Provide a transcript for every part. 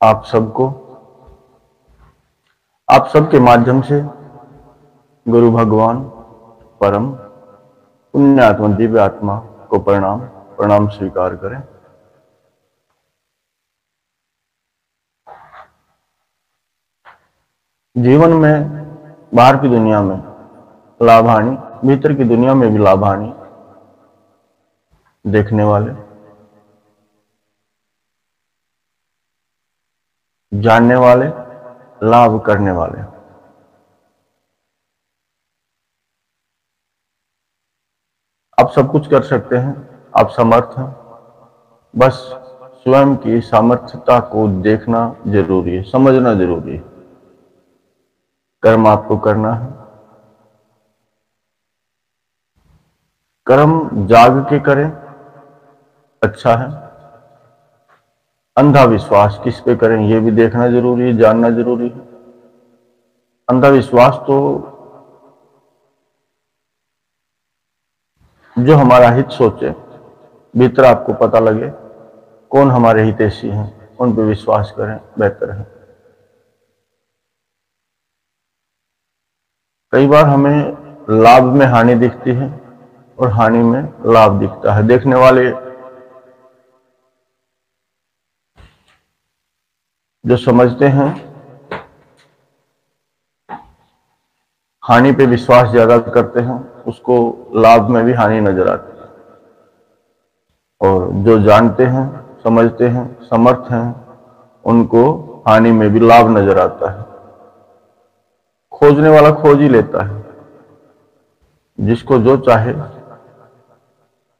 आप सबको आप सबके माध्यम से गुरु भगवान परम पुण्यात्मा दिव्य आत्मा को प्रणाम स्वीकार करें। जीवन में बाहर की दुनिया में लाभ हानि, भीतर की दुनिया में भी लाभ हानि देखने वाले, जानने वाले, लाभ करने वाले। आप सब कुछ कर सकते हैं, आप समर्थ हैं। बस स्वयं की सामर्थ्यता को देखना जरूरी है, समझना जरूरी है। कर्म आपको करना है, कर्म जाग के करें, अच्छा है। अंधा विश्वास किस पे करें यह भी देखना जरूरी है, जानना जरूरी है। अंधा विश्वास तो जो हमारा हित सोचे, भीतर आपको पता लगे कौन हमारे हितैषी हैं, उन पे विश्वास करें, बेहतर है। कई बार हमें लाभ में हानि दिखती है और हानि में लाभ दिखता है। देखने वाले जो समझते हैं हानि पे विश्वास ज्यादा करते हैं, उसको लाभ में भी हानि नजर आती है। और जो जानते हैं, समझते हैं, समर्थ हैं, उनको हानि में भी लाभ नजर आता है। खोजने वाला खोज ही लेता है, जिसको जो चाहे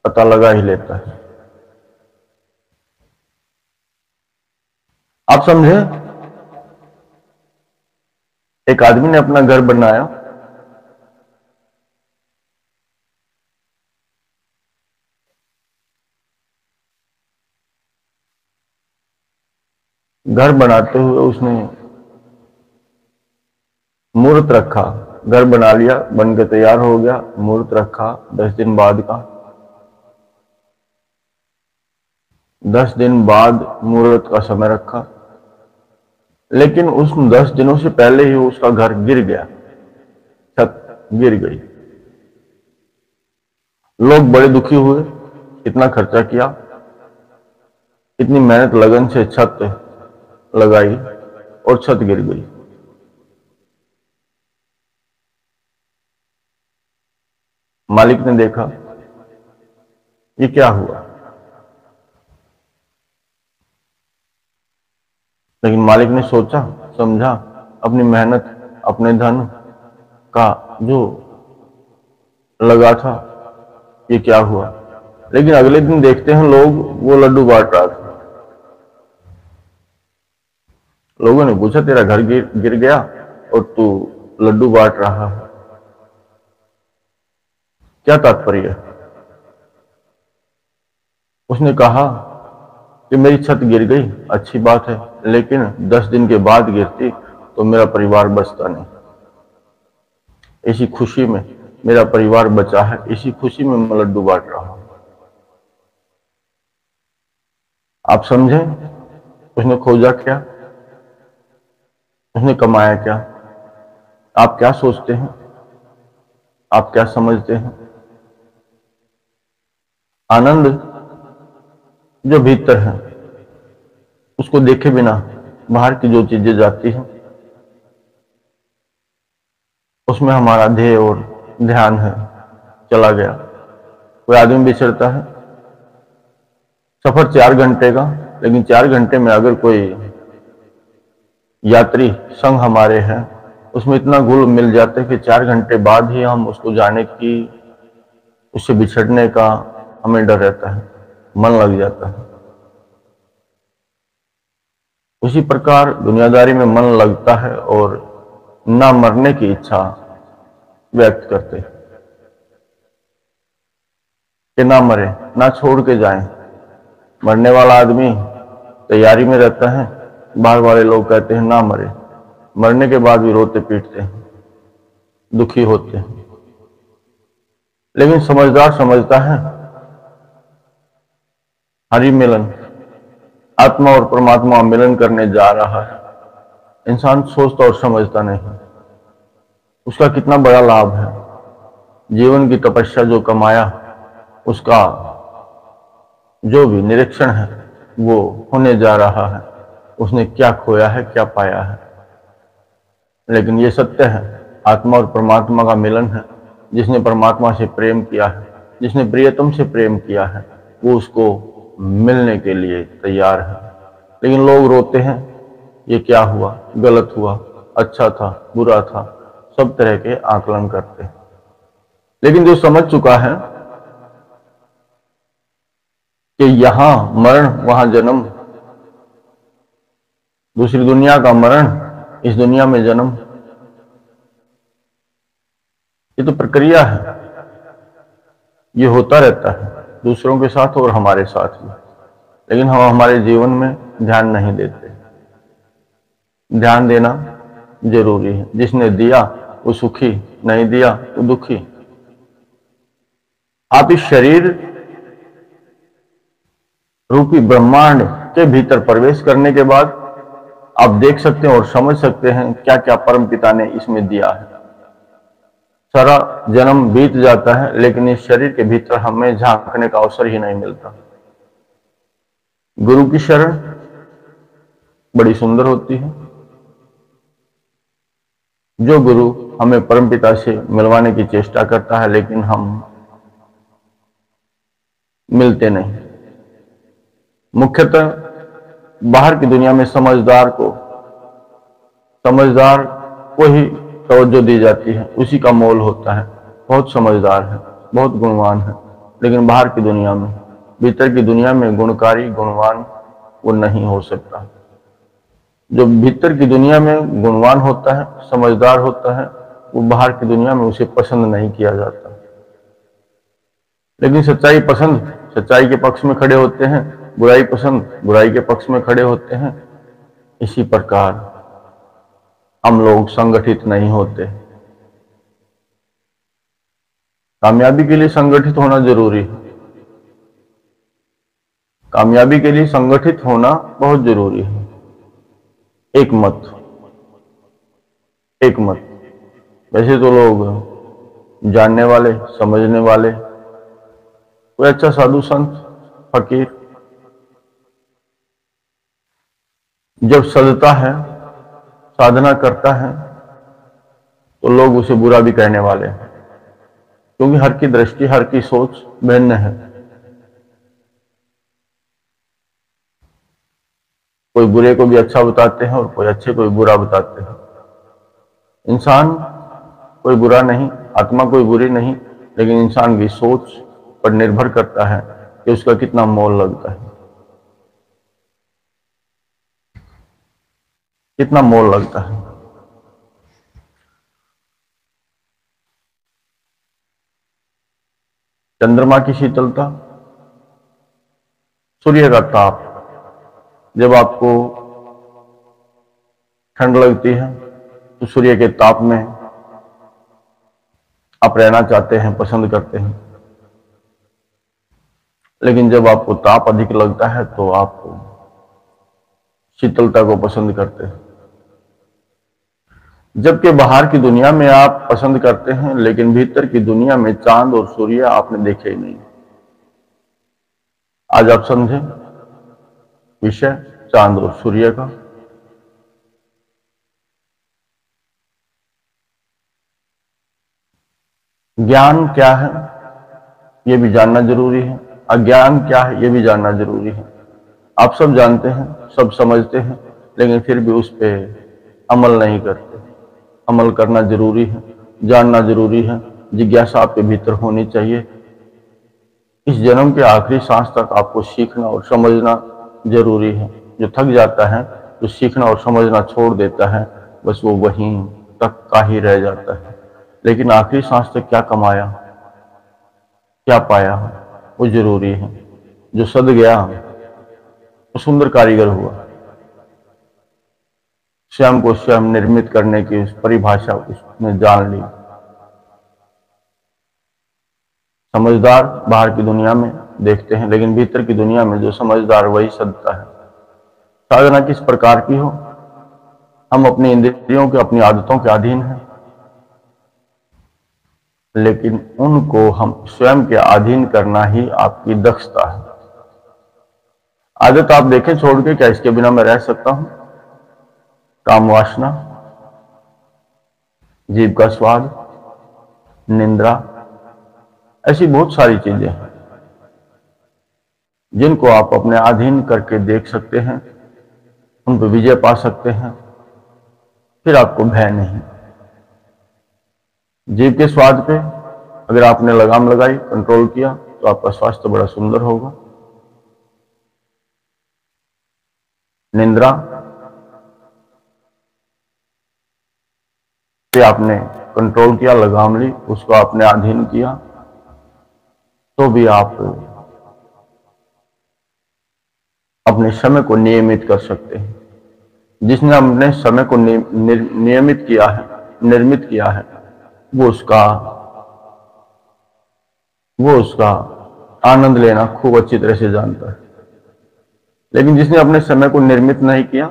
पता लगा ही लेता है। आप समझे, एक आदमी ने अपना घर बनाया, घर बनाते हुए उसने मुहूर्त रखा। घर बना लिया, बन के तैयार हो गया, मुहूर्त रखा 10 दिन बाद का। 10 दिन बाद मुहूर्त का समय रखा, लेकिन उस 10 दिनों से पहले ही उसका घर गिर गया, छत गिर गई। लोग बड़े दुखी हुए, इतना खर्चा किया, इतनी मेहनत लगन से छत लगाई और छत गिर गई। मालिक ने देखा ये क्या हुआ, लेकिन मालिक ने सोचा समझा, अपनी मेहनत, अपने धन का जो लगा था, ये क्या हुआ। लेकिन अगले दिन देखते हैं लोग वो लड्डू बांट रहा था। लोगों ने पूछा तेरा घर गिर गया और तू लड्डू बांट रहा है, क्या तात्पर्य है। उसने कहा कि मेरी छत गिर गई, अच्छी बात है, लेकिन 10 दिन के बाद गिरती तो मेरा परिवार बचता नहीं। इसी खुशी में मेरा परिवार बचा है, इसी खुशी में मैं लड्डू बांट रहा हूं। आप समझे, उसने खोजा क्या, उसने कमाया क्या। आप क्या सोचते हैं, आप क्या समझते हैं। आनंद जो भीतर है, उसको देखे बिना बाहर की जो चीजें जाती हैं, उसमें हमारा ध्येय और ध्यान है, चला गया। कोई आदमी बिछड़ता है, सफर 4 घंटे का, लेकिन 4 घंटे में अगर कोई यात्री संग हमारे हैं, उसमें इतना घुल मिल जाता है कि 4 घंटे बाद ही हम उसको जाने की, उससे बिछड़ने का हमें डर रहता है, मन लग जाता है। उसी प्रकार दुनियादारी में मन लगता है और ना मरने की इच्छा व्यक्त करते हैं कि ना मरे, ना छोड़ के जाएं। मरने वाला आदमी तैयारी में रहता है, बाहर वाले लोग कहते हैं ना मरे, मरने के बाद भी रोते पीटते हैं, दुखी होते हैं। लेकिन समझदार समझता है हरि मिलन, आत्मा और परमात्मा मिलन करने जा रहा है, इंसान सोचता और समझता नहीं उसका कितना बड़ा लाभ है। जीवन की तपस्या जो कमाया उसका जो भी निरीक्षण है वो होने जा रहा है, उसने क्या खोया है क्या पाया है। लेकिन ये सत्य है, आत्मा और परमात्मा का मिलन है। जिसने परमात्मा से प्रेम किया है, जिसने प्रियतम से प्रेम किया है, वो उसको मिलने के लिए तैयार है। लेकिन लोग रोते हैं, ये क्या हुआ, गलत हुआ, अच्छा था, बुरा था, सब तरह के आकलन करते हैं। लेकिन जो समझ चुका है कि यहां मरण वहां जन्म, दूसरी दुनिया का मरण, इस दुनिया में जन्म, ये तो प्रक्रिया है, ये होता रहता है दूसरों के साथ और हमारे साथ भी। लेकिन हम हमारे जीवन में ध्यान नहीं देते। ध्यान देना जरूरी है। जिसने दिया वो सुखी, नहीं दिया तो दुखी। आप इस शरीर रूपी ब्रह्मांड के भीतर प्रवेश करने के बाद आप देख सकते हैं और समझ सकते हैं क्या क्या परम पिता ने इसमें दिया है। सारा जन्म बीत जाता है लेकिन इस शरीर के भीतर हमें झांकने का अवसर ही नहीं मिलता। गुरु की शरण बड़ी सुंदर होती है। जो गुरु हमें परमपिता से मिलवाने की चेष्टा करता है लेकिन हम मिलते नहीं। मुख्यतः बाहर की दुनिया में समझदार को ही तवज्जो दी जाती है, उसी का मोल होता है। बहुत समझदार है, बहुत गुणवान है, लेकिन बाहर की दुनिया में, भीतर की दुनिया में गुणकारी गुणवान वो नहीं हो सकता। जो भीतर की दुनिया में गुणवान होता है, समझदार होता है, वो बाहर की दुनिया में उसे पसंद नहीं किया जाता। लेकिन सच्चाई पसंद सच्चाई के पक्ष में खड़े होते हैं, बुराई पसंद बुराई के पक्ष में खड़े होते हैं। इसी प्रकार हम लोग संगठित नहीं होते। कामयाबी के लिए संगठित होना जरूरी है। कामयाबी के लिए संगठित होना बहुत जरूरी है। एक मत वैसे तो लोग जानने वाले, समझने वाले, कोई अच्छा साधु संत फकीर जब सजता है, साधना करता है, तो लोग उसे बुरा भी कहने वाले हैं, क्योंकि हर की दृष्टि, हर की सोच भिन्न है। कोई बुरे को भी अच्छा बताते हैं और कोई अच्छे को भी बुरा बताते हैं। इंसान कोई बुरा नहीं, आत्मा कोई बुरी नहीं, लेकिन इंसान की सोच पर निर्भर करता है कि उसका कितना मोल लगता है, कितना मोल लगता है। चंद्रमा की शीतलता, सूर्य का ताप, जब आपको ठंड लगती है तो सूर्य के ताप में आप रहना चाहते हैं, पसंद करते हैं। लेकिन जब आपको ताप अधिक लगता है तो आप शीतलता को पसंद करते हैं। जबकि बाहर की दुनिया में आप पसंद करते हैं, लेकिन भीतर की दुनिया में चांद और सूर्य आपने देखे ही नहीं। आज आप समझे विषय चांद और सूर्य का। ज्ञान क्या है यह भी जानना जरूरी है, अज्ञान क्या है यह भी जानना जरूरी है। आप सब जानते हैं, सब समझते हैं, लेकिन फिर भी उस पर अमल नहीं करते। अमल करना जरूरी है, जानना जरूरी है, जिज्ञासा आपके भीतर होनी चाहिए। इस जन्म के आखिरी सांस तक आपको सीखना और समझना जरूरी है। जो थक जाता है, जो सीखना और समझना छोड़ देता है, बस वो वहीं तक का ही रह जाता है। लेकिन आखिरी सांस तक क्या कमाया, क्या पाया, वो जरूरी है। जो सद गया वो सुंदर कारीगर हुआ। स्वयं को स्वयं निर्मित करने की उस परिभाषा उसने जान ली। समझदार बाहर की दुनिया में देखते हैं, लेकिन भीतर की दुनिया में जो समझदार वही सदता है। साधना किस प्रकार की हो, हम अपनी इंद्रियों के, अपनी आदतों के अधीन हैं, लेकिन उनको हम स्वयं के अधीन करना ही आपकी दक्षता है। आदत आप देखें छोड़ के, क्या इसके बिना मैं रह सकता हूं? काम वासना, जीभ का स्वाद, निंद्रा, ऐसी बहुत सारी चीजें हैं जिनको आप अपने अधीन करके देख सकते हैं, उन पर विजय पा सकते हैं, फिर आपको भय नहीं। जीभ के स्वाद पे अगर आपने लगाम लगाई, कंट्रोल किया, तो आपका स्वास्थ्य बड़ा सुंदर होगा। निंद्रा पे आपने कंट्रोल किया, लगाम ली, उसको आपने अधीन किया, तो भी आप अपने समय को नियमित कर सकते हैं। जिसने अपने समय को नियमित किया है, निर्मित किया है, वो उसका आनंद लेना खूब अच्छी तरह से जानता है। लेकिन जिसने अपने समय को निर्मित नहीं किया,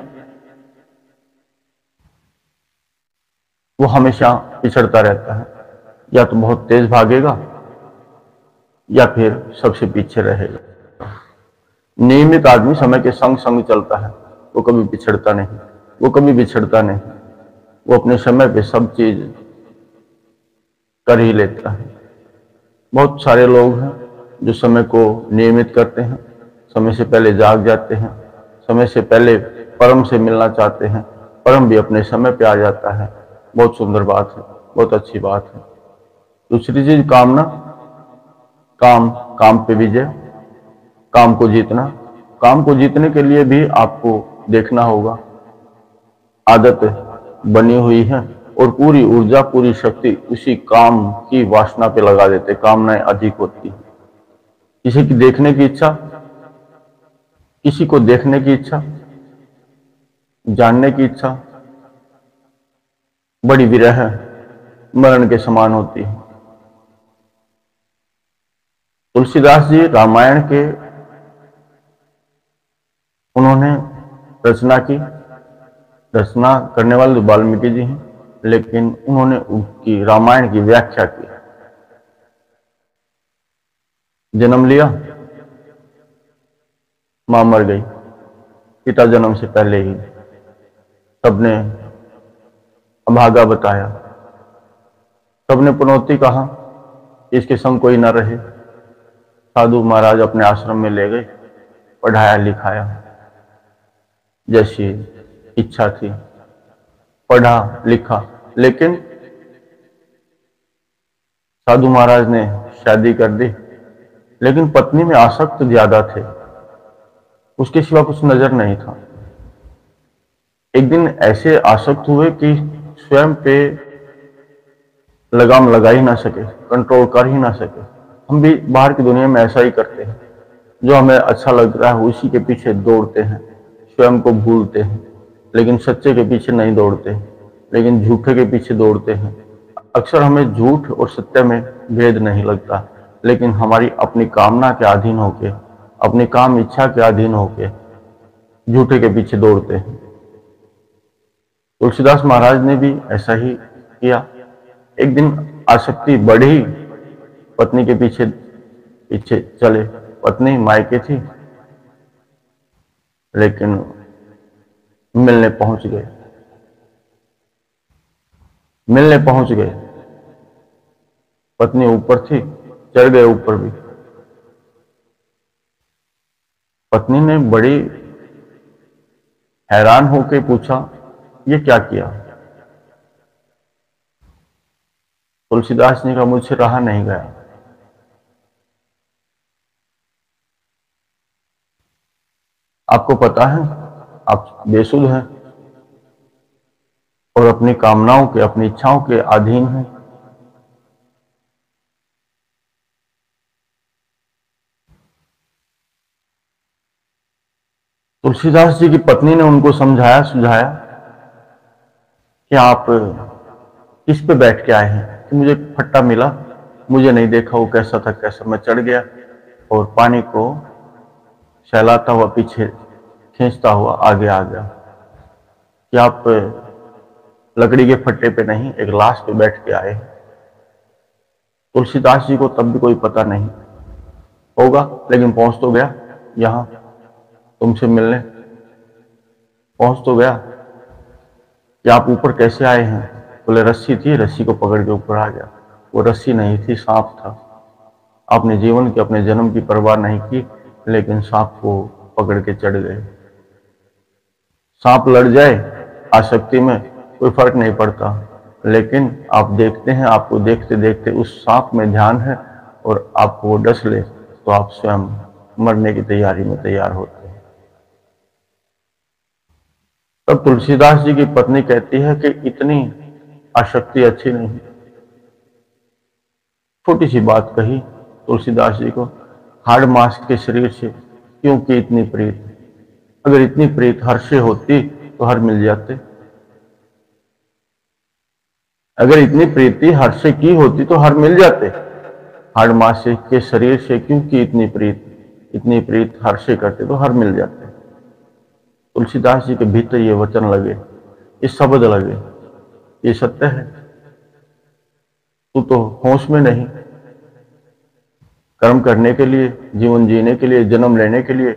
वो हमेशा पिछड़ता रहता है। या तो बहुत तेज भागेगा या फिर सबसे पीछे रहेगा। नियमित आदमी समय के संग संग चलता है, वो कभी पिछड़ता नहीं, वो कभी बिछड़ता नहीं, वो अपने समय पे सब चीज कर ही लेता है। बहुत सारे लोग हैं जो समय को नियमित करते हैं, समय से पहले जाग जाते हैं, समय से पहले परम से मिलना चाहते हैं, परम भी अपने समय पे आ जाता है। बहुत सुंदर बात है, बहुत अच्छी बात है। दूसरी चीज कामना, काम पे विजय, काम को जीतना। काम को जीतने के लिए भी आपको देखना होगा, आदत बनी हुई है और पूरी ऊर्जा, पूरी शक्ति उसी काम की वासना पे लगा देते, कामनाएं अधिक होती है। किसी की देखने की इच्छा, किसी को देखने की इच्छा, जानने की इच्छा बड़ी विरह मरण के समान होती है। तुलसीदास जी रामायण के उन्होंने रचना की, रचना करने वाले तो वाल्मीकि जी हैं, लेकिन उन्होंने उनकी रामायण की व्याख्या की। जन्म लिया, मां मर गई, पिता जन्म से पहले ही, सबने अभागा बताया, सबने पुनौती कहा, इसके संग कोई न रहे। साधु महाराज अपने आश्रम में ले गए, पढ़ाया लिखाया, जैसी इच्छा थी पढ़ा लिखा। लेकिन साधु महाराज ने शादी कर दी, लेकिन पत्नी में आसक्त ज्यादा थे, उसके सिवा कुछ नजर नहीं था। एक दिन ऐसे आसक्त हुए कि स्वयं पे लगाम लगा ही ना सके, कंट्रोल कर ही ना सके। हम भी बाहर की दुनिया में ऐसा ही करते हैं, जो हमें अच्छा लग रहा है उसी के पीछे दौड़ते हैं, स्वयं को भूलते हैं, लेकिन सच्चे के पीछे नहीं दौड़ते, लेकिन झूठे के पीछे दौड़ते हैं। अक्सर हमें झूठ और सत्य में भेद नहीं लगता, लेकिन हमारी अपनी कामना के अधीन होके, अपनी काम इच्छा के अधीन होके झूठे के पीछे दौड़ते हैं। तुलसीदास महाराज ने भी ऐसा ही किया। एक दिन आसक्ति बढ़ी, पत्नी के पीछे पीछे चले। पत्नी मायके थी, लेकिन मिलने पहुंच गए, मिलने पहुंच गए। पत्नी ऊपर थी, चढ़ गए ऊपर भी। पत्नी ने बड़ी हैरान होकर पूछा, ये क्या किया? तुलसीदास ने कहा, मुझसे रहा नहीं गया। आपको पता है आप बेसुध हैं और अपनी कामनाओं के, अपनी इच्छाओं के अधीन हैं। तुलसीदास जी की पत्नी ने उनको समझाया सुझाया कि आप किस पे बैठ के आए हैं, कि मुझे फट्टा मिला, मुझे नहीं देखा वो कैसा था, कैसा मैं चढ़ गया और पानी को सहलाता हुआ पीछे खींचता हुआ आगे आ गया कि आप लकड़ी के फट्टे पे नहीं, एक लाश पे बैठ के आए। तुलसीदास जी को तब भी कोई पता नहीं होगा, लेकिन पहुंच तो गया यहां तुमसे मिलने, पहुंच तो गया। कि आप ऊपर कैसे आए हैं? बोले रस्सी थी, रस्सी को पकड़ के ऊपर आ गया। वो रस्सी नहीं थी, सांप था। आपने जीवन की, अपने जन्म की परवाह नहीं की, लेकिन सांप को पकड़ के चढ़ गए। सांप लड़ जाए आसक्ति में कोई फर्क नहीं पड़ता, लेकिन आप देखते हैं, आपको देखते देखते उस सांप में ध्यान है और आपको वो डस ले तो आप स्वयं मरने की तैयारी में तैयार होते हैं। तब तुलसीदास जी की पत्नी कहती है कि इतनी आसक्ति अच्छी नहीं। छोटी सी बात कही तुलसीदास जी को, हाड़ मांस के शरीर से क्यों की इतनी प्रीत? अगर इतनी प्रीत हर से होती तो हर मिल जाते। अगर इतनी प्रीति हर से की होती तो हर मिल जाते। हाड़ मांस के शरीर से क्यों की इतनी प्रीत? इतनी प्रीत हर से करते तो हर मिल जाते। तुलसीदास जी के भीतर ये वचन लगे, ये शब्द लगे, ये सत्य है। तू तो होश में नहीं। कर्म करने के लिए, जीवन जीने के लिए, जन्म लेने के लिए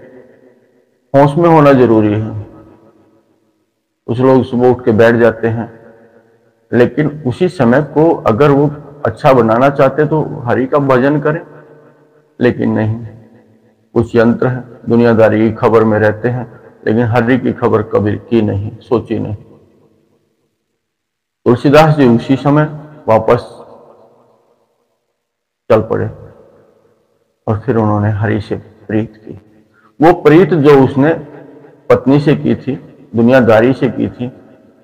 होश में होना जरूरी है। कुछ लोग सुबह उठ के बैठ जाते हैं, लेकिन उसी समय को अगर वो अच्छा बनाना चाहते तो हरि का भजन करें, लेकिन नहीं। कुछ यंत्र है, दुनियादारी की खबर में रहते हैं, लेकिन हरि की खबर कभी की नहीं, सोची नहीं। तुलसीदास जी उसी समय वापस चल पड़े और फिर उन्होंने हरि से प्रीत की। वो प्रीत जो उसने पत्नी से की थी, दुनियादारी से की थी,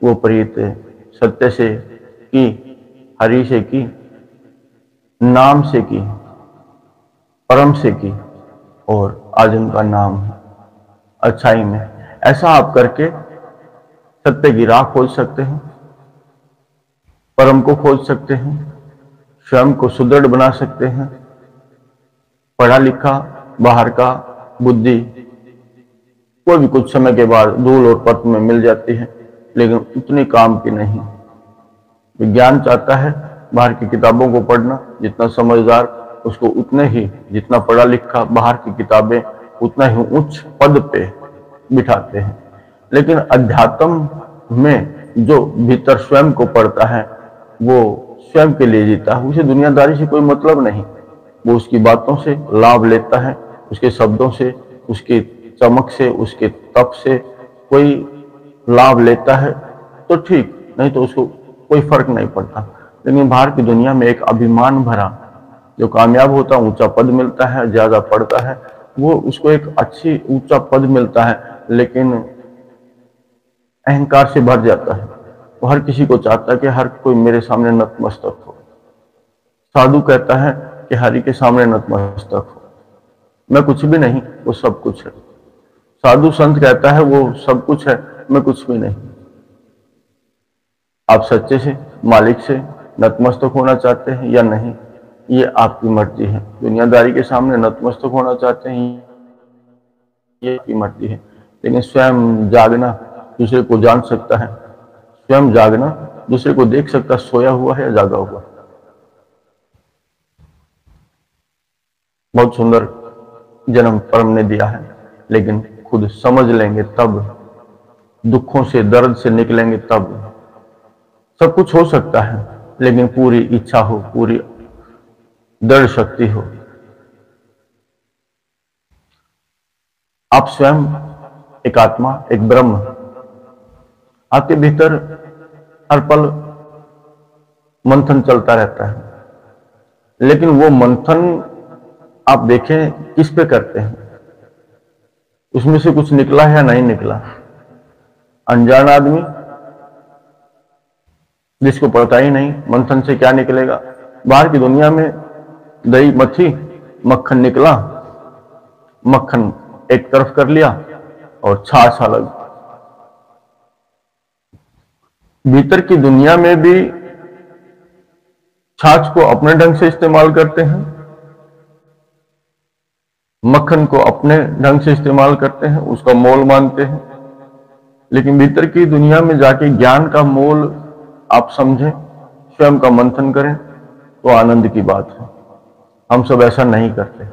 वो प्रीत सत्य से की, हरि से की, नाम से की, परम से की, और आज उनका नाम है अच्छाई में। ऐसा आप करके सत्य की राह खोज सकते हैं, परम को खोज सकते हैं, स्वयं को सुदृढ़ बना सकते हैं। पढ़ा लिखा बाहर का बुद्धि कोई भी कुछ समय के बाद धूल और पत्त में मिल जाती है, लेकिन उतनी काम की नहीं। विज्ञान चाहता है बाहर की किताबों को पढ़ना, जितना समझदार उसको उतने ही, जितना पढ़ा लिखा बाहर की किताबें उतना ही उच्च पद पे बिठाते हैं। लेकिन अध्यात्म में जो भीतर स्वयं को पढ़ता है वो स्वयं के लिए जीता है, उसे दुनियादारी से कोई मतलब नहीं। वो उसकी बातों से लाभ लेता है, उसके शब्दों से, उसकी चमक से, उसके तप से कोई लाभ लेता है तो ठीक, नहीं तो उसको कोई फर्क नहीं पड़ता। लेकिन बाहर की दुनिया में एक अभिमान भरा, जो कामयाब होता है, ऊंचा पद मिलता है, ज्यादा पढ़ता है, वो उसको एक अच्छी ऊंचा पद मिलता है, लेकिन अहंकार से भर जाता है। वो हर किसी को चाहता है कि हर कोई मेरे सामने नतमस्तक हो। साधु कहता है कि हरि के सामने नतमस्तक हो, मैं कुछ भी नहीं, वो सब कुछ है। साधु संत कहता है वो सब कुछ है, मैं कुछ भी नहीं। आप सच्चे से, मालिक से नतमस्तक होना चाहते हैं या नहीं, ये आपकी मर्जी है। दुनियादारी के सामने नतमस्तक होना चाहते हैं, ये आपकी मर्जी है। लेकिन स्वयं जागना दूसरे को जान सकता है, स्वयं जागना दूसरे को देख सकता, सोया हुआ है या जागा हुआ। बहुत सुंदर जन्म परम ने दिया है, लेकिन खुद समझ लेंगे तब, दुखों से, दर्द से निकलेंगे तब। सब कुछ हो सकता है, लेकिन पूरी इच्छा हो, पूरी दृढ़ शक्ति हो। आप स्वयं एक आत्मा, एक ब्रह्म, आपके भीतर हर पल मंथन चलता रहता है, लेकिन वो मंथन आप देखें किस पे करते हैं, उसमें से कुछ निकला है या नहीं निकला। अनजान आदमी जिसको पता ही नहीं मंथन से क्या निकलेगा, बाहर की दुनिया में दही मथी, मक्खन निकला, मक्खन एक तरफ कर लिया और छाछ अलग। भीतर की दुनिया में भी छाछ को अपने ढंग से इस्तेमाल करते हैं, मक्खन को अपने ढंग से इस्तेमाल करते हैं, उसका मोल मानते हैं, लेकिन भीतर की दुनिया में जाके ज्ञान का मोल आप समझें, स्वयं का मंथन करें तो आनंद की बात है। हम सब ऐसा नहीं करते,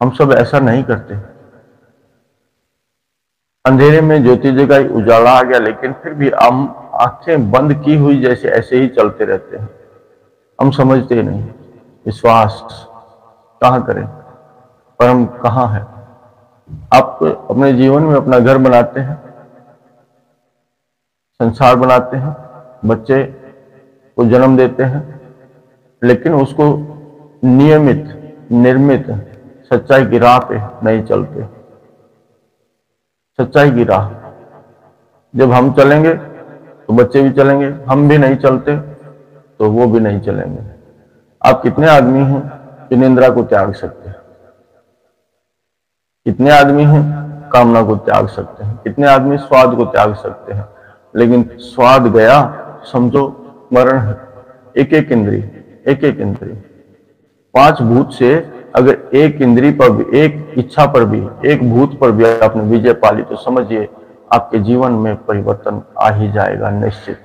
हम सब ऐसा नहीं करते। अंधेरे में ज्योति जगाई, उजाला आ गया, लेकिन फिर भी हम आंखें बंद की हुई जैसे ऐसे ही चलते रहते हैं। हम समझते नहीं विश्वास कहां करें, पर हम कहां हैं। आप अपने जीवन में अपना घर बनाते हैं, संसार बनाते हैं, बच्चे को जन्म देते हैं, लेकिन उसको नियमित निर्मित सच्चाई की राह पे नहीं चलते। सच्चाई की राह जब हम चलेंगे तो बच्चे भी चलेंगे, हम भी नहीं चलते तो वो भी नहीं चलेंगे। आप कितने आदमी हैं जो निंद्रा को त्याग सकते हैं? कितने आदमी हैं कामना को त्याग सकते हैं? कितने आदमी स्वाद को त्याग सकते हैं? लेकिन स्वाद गया समझो मरण है। एक एक इंद्रिय 5 भूत से अगर एक इंद्रिय पर भी, एक इच्छा पर भी, एक भूत पर भी आपने विजय पाली तो समझिए आपके जीवन में परिवर्तन आ ही जाएगा निश्चित।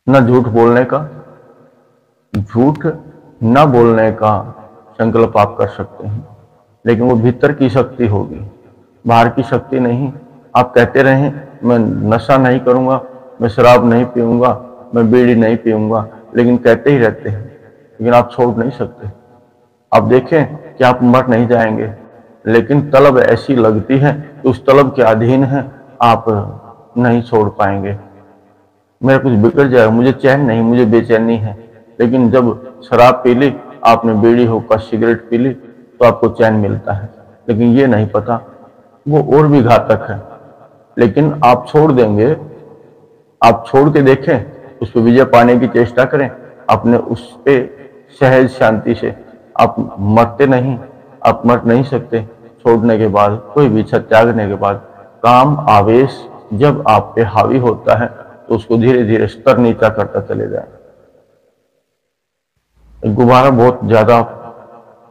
न झूठ बोलने का, झूठ न बोलने का संकल्प आप कर सकते हैं, लेकिन वो भीतर की शक्ति होगी, बाहर की शक्ति नहीं। आप कहते रहें मैं नशा नहीं करूंगा, मैं शराब नहीं पीऊंगा, मैं बीड़ी नहीं पीऊंगा, लेकिन कहते ही रहते हैं, लेकिन आप छोड़ नहीं सकते। आप देखें कि आप मर नहीं जाएंगे, लेकिन तलब ऐसी लगती है कि उस तलब के अधीन है, आप नहीं छोड़ पाएंगे। मेरा कुछ बिगड़ जाएगा, मुझे चैन नहीं, मुझे बेचैनी है। लेकिन जब शराब पी ली, आपने बीड़ी होकर सिगरेट पी ली तो आपको चैन मिलता है, लेकिन ये नहीं पता वो और भी घातक है। लेकिन आप छोड़ देंगे, आप छोड़ के देखें, उस पर विजय पाने की चेष्टा करें, अपने उस पे सहज शांति से। आप मरते नहीं, आप मर नहीं सकते छोड़ने के बाद, कोई भी इच्छा त्यागने के बाद। काम आवेश जब आप पे हावी होता है तो उसको धीरे धीरे स्तर नीचा करता चले जाए। गुब्बारा बहुत ज्यादा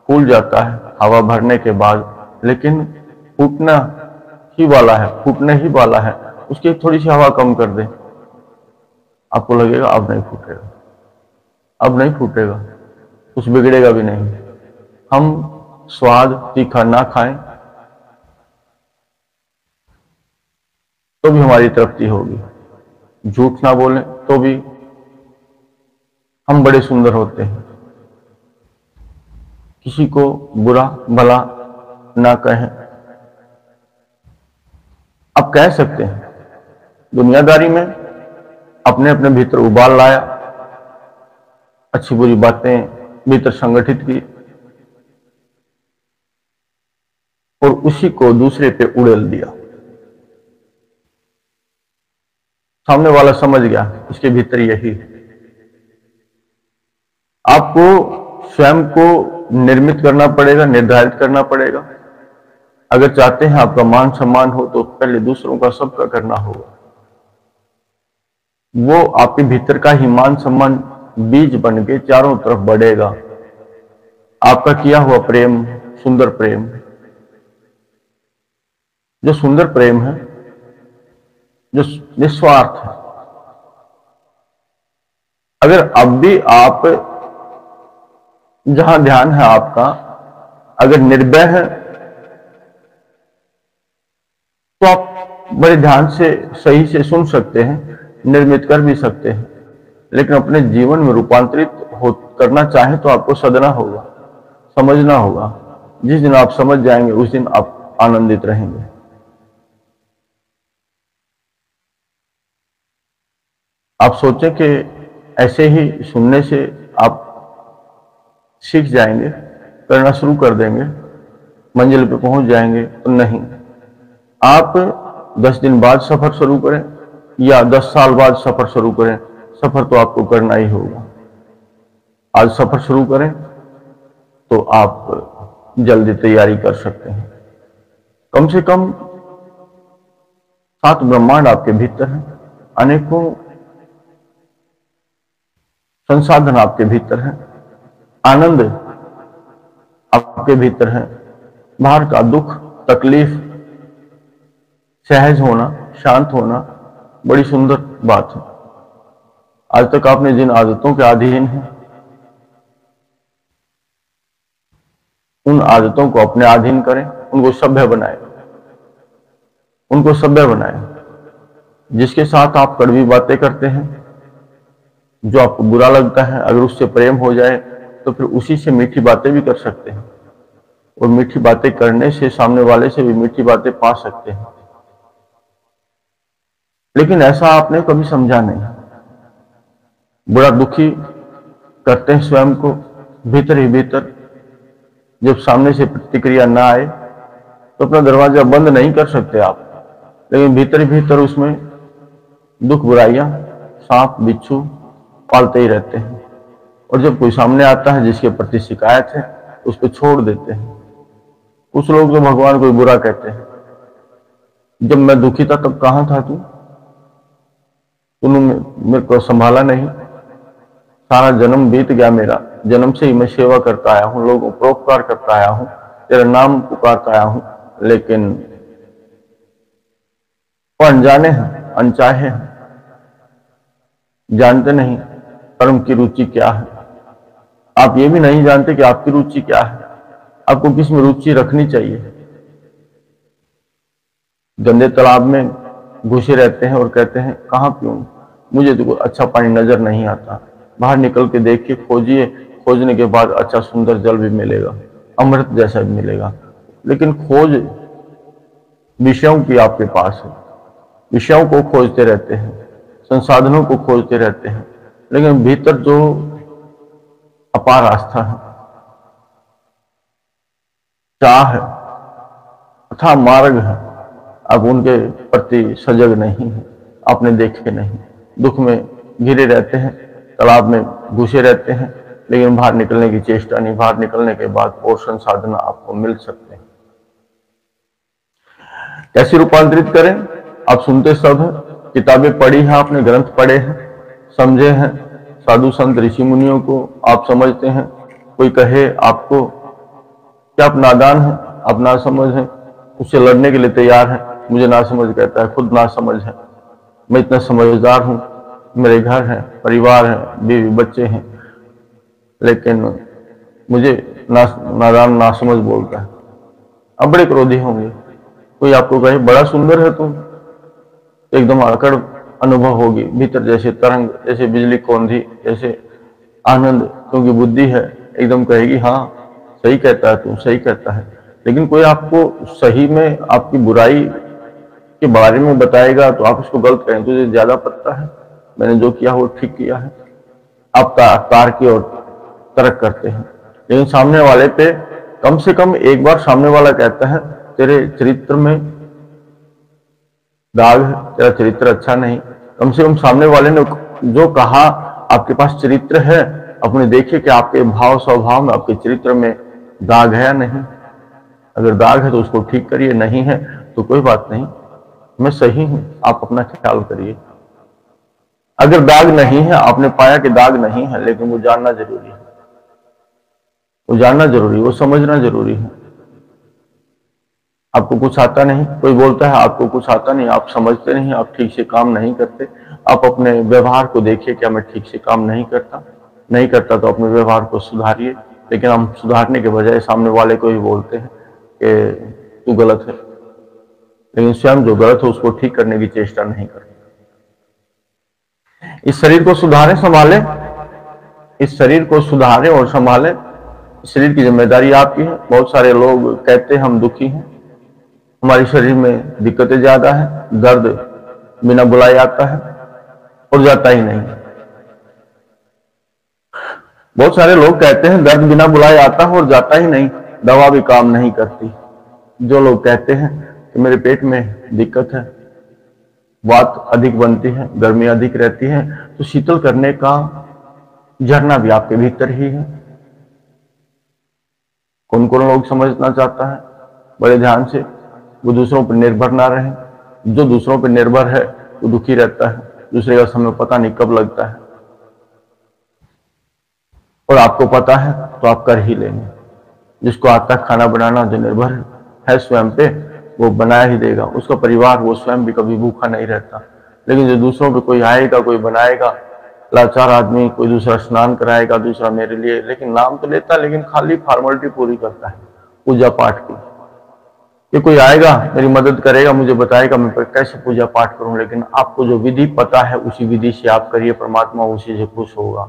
फूल जाता है हवा भरने के बाद, लेकिन फूटना ही वाला है, फूटने ही वाला है। उसकी थोड़ी सी हवा कम कर दे, आपको लगेगा अब नहीं फूटेगा, अब नहीं फूटेगा, कुछ बिगड़ेगा भी नहीं। हम स्वाद तीखा ना खाएं तो भी हमारी तृप्ति होगी, झूठ ना बोलें तो भी हम बड़े सुंदर होते हैं। किसी को बुरा भला ना कहें। आप कह सकते हैं दुनियादारी में अपने अपने भीतर उबाल लाया, अच्छी बुरी बातें भीतर संगठित की और उसी को दूसरे पे उड़ेल दिया। सामने वाला समझ गया इसके भीतर यही है। आपको स्वयं को निर्मित करना पड़ेगा, निर्धारित करना पड़ेगा। अगर चाहते हैं आपका मान सम्मान हो तो पहले दूसरों का सबका करना होगा। वो आपके भीतर का ही मान सम्मान बीज बन के चारों तरफ बढ़ेगा। आपका किया हुआ प्रेम सुंदर प्रेम, जो सुंदर प्रेम है, जो निस्वार्थ है। अगर अब भी आप जहां ध्यान है आपका अगर निर्भय है तो आप बड़े ध्यान से सही से सुन सकते हैं, निर्मित कर भी सकते हैं। लेकिन अपने जीवन में रूपांतरित करना चाहें तो आपको सदना होगा, समझना होगा। जिस दिन आप समझ जाएंगे उस दिन आप आनंदित रहेंगे। आप सोचें कि ऐसे ही सुनने से आप सीख जाएंगे, करना शुरू कर देंगे, मंजिल पे पहुंच जाएंगे, तो नहीं। आप 10 दिन बाद सफर शुरू करें या 10 साल बाद सफर शुरू करें, सफर तो आपको करना ही होगा। आज सफर शुरू करें तो आप जल्दी तैयारी कर सकते हैं। कम से कम 7 ब्रह्मांड आपके भीतर हैं, अनेकों संसाधन आपके भीतर है, आनंद आपके भीतर है। बाहर का दुख, तकलीफ, सहज होना, शांत होना बड़ी सुंदर बात है। आज तक आपने जिन आदतों के अधीन हैं, उन आदतों को अपने अधीन करें, उनको सभ्य बनाएं, उनको सभ्य बनाएं। जिसके साथ आप कड़वी बातें करते हैं, जो आपको बुरा लगता है, अगर उससे प्रेम हो जाए तो फिर उसी से मीठी बातें भी कर सकते हैं, और मीठी बातें करने से सामने वाले से भी मीठी बातें पा सकते हैं। लेकिन ऐसा आपने कभी समझा नहीं। बुरा दुखी करते हैं स्वयं को भीतर ही भीतर। जब सामने से प्रतिक्रिया ना आए तो अपना दरवाजा बंद नहीं कर सकते आप, लेकिन भीतर ही भीतर उसमें दुख, बुराइयां, सांप बिच्छू पालते ही रहते हैं। और जब कोई सामने आता है जिसके प्रति शिकायत है, उसको छोड़ देते हैं। कुछ लोग तो भगवान को बुरा कहते हैं। जब मैं दुखी था तब कहां था तू? तूने मेरे को संभाला नहीं। सारा जन्म बीत गया मेरा, जन्म से ही मैं सेवा करता आया हूं, लोगों को परोपकार करता आया हूं, तेरा नाम पुकारता आया हूं, लेकिन वो अनजाने हैं, अनचाहे हैं, जानते नहीं कर्म की रुचि क्या है। आप ये भी नहीं जानते कि आपकी रुचि क्या है, आपको किस में रुचि रखनी चाहिए। गंदे तालाब में घुसे रहते हैं और कहते हैं कहां पीऊं, मुझे तो अच्छा पानी नजर नहीं आता। बाहर निकल के देखिए, खोजिए, खोजने के बाद अच्छा सुंदर जल भी मिलेगा, अमृत जैसा भी मिलेगा। लेकिन खोज विषयों की आपके पास है, विषयों को खोजते रहते हैं, संसाधनों को खोजते रहते हैं, लेकिन भीतर जो अपार आस्था है, चाह है, अथाह मार्ग है, आप उनके प्रति सजग नहीं है, आपने देखे नहीं। दुख में घिरे रहते हैं, तालाब में घुसे रहते हैं, लेकिन बाहर निकलने की चेष्टा नहीं। बाहर निकलने के बाद और संसाधन आपको मिल सकते हैं। कैसे रूपांतरित करें? आप सुनते सब हैं, किताबें पढ़ी हैं आपने, ग्रंथ पढ़े हैं, समझे हैं, साधु संत ऋषि मुनियों को आप समझते हैं। कोई कहे आपको कि आप नादान हैं, आप नासमझ हैं, उससे लड़ने के लिए तैयार है। मुझे नासमझ कहता है, खुद नासमझ है। मैं इतना समझदार हूं, मेरे घर है, परिवार है, बीवी बच्चे हैं, लेकिन मुझे नादान नासमझ बोलता है। अब बड़े क्रोधी होंगे। कोई आपको कहे बड़ा सुंदर है तुम, तो एकदम आकड़ अनुभव होगी भीतर, जैसे तरंग, जैसे बिजली कौंधी, जैसे आनंद, क्योंकि बुद्धि है, एकदम कहेगी हाँ सही कहता है तू, सही कहता है। लेकिन कोई आपको सही में आपकी बुराई के बारे में बताएगा तो आप उसको गलत कहें, तुझे ज्यादा पता है, मैंने जो किया वो ठीक किया है। आप तार की ओर तर्क करते हैं। लेकिन सामने वाले पे कम से कम एक बार सामने वाला कहता है तेरे चरित्र में दाग है, तेरा चरित्र अच्छा नहीं। कम से कम सामने वाले ने जो कहा आपके पास चरित्र है, अपने देखिए कि आपके भाव स्वभाव में, आपके चरित्र में दाग है या नहीं। अगर दाग है तो उसको ठीक करिए, नहीं है तो कोई बात नहीं, मैं सही हूं, आप अपना ख्याल करिए। अगर दाग नहीं है, आपने पाया कि दाग नहीं है, लेकिन वो जानना जरूरी है, वो जानना जरूरी है, वो समझना जरूरी है। आपको कुछ आता नहीं, कोई बोलता है आपको कुछ आता नहीं, आप समझते नहीं, आप ठीक से काम नहीं करते। आप अपने व्यवहार को देखिए, क्या मैं ठीक से काम नहीं करता? नहीं करता तो अपने व्यवहार को सुधारिए। लेकिन हम सुधारने के बजाय सामने वाले को ही बोलते हैं कि तू गलत है, लेकिन स्वयं जो गलत है उसको ठीक करने की चेष्टा नहीं करते। इस शरीर को सुधारें, संभालें, इस शरीर को सुधारें और संभालें। शरीर की जिम्मेदारी आपकी है। बहुत सारे लोग कहते हैं हम दुखी हैं, हमारे शरीर में दिक्कतें ज्यादा है, दर्द बिना बुलाए आता है और जाता ही नहीं। बहुत सारे लोग कहते हैं दर्द बिना बुलाए आता है और जाता ही नहीं, दवा भी काम नहीं करती। जो लोग कहते हैं कि मेरे पेट में दिक्कत है, वात अधिक बनती है, गर्मी अधिक रहती है, तो शीतल करने का झरना भी आपके भीतर ही है। कौन कौन लोग समझना चाहता है बड़े ध्यान से, वो दूसरों पर निर्भर ना रहे। जो दूसरों पर निर्भर है वो दुखी रहता है, दूसरे का समय पता नहीं कब लगता है। और आपको पता है तो आप कर ही लेंगे। जिसको आता है खाना बनाना, जो निर्भर है स्वयं पे, वो बना ही देगा। उसका परिवार, वो स्वयं भी कभी भूखा नहीं रहता। लेकिन जो दूसरों पे कोई आएगा, कोई बनाएगा, लाचार आदमी, कोई दूसरा स्नान कराएगा, दूसरा मेरे लिए, लेकिन नाम तो लेता है, लेकिन खाली फॉर्मेलिटी पूरी करता है पूजा पाठ की। कि कोई आएगा, मेरी मदद करेगा, मुझे बताएगा मैं कैसे पूजा पाठ करूं, लेकिन आपको जो विधि पता है उसी विधि से आप करिए, परमात्मा उसी से खुश होगा।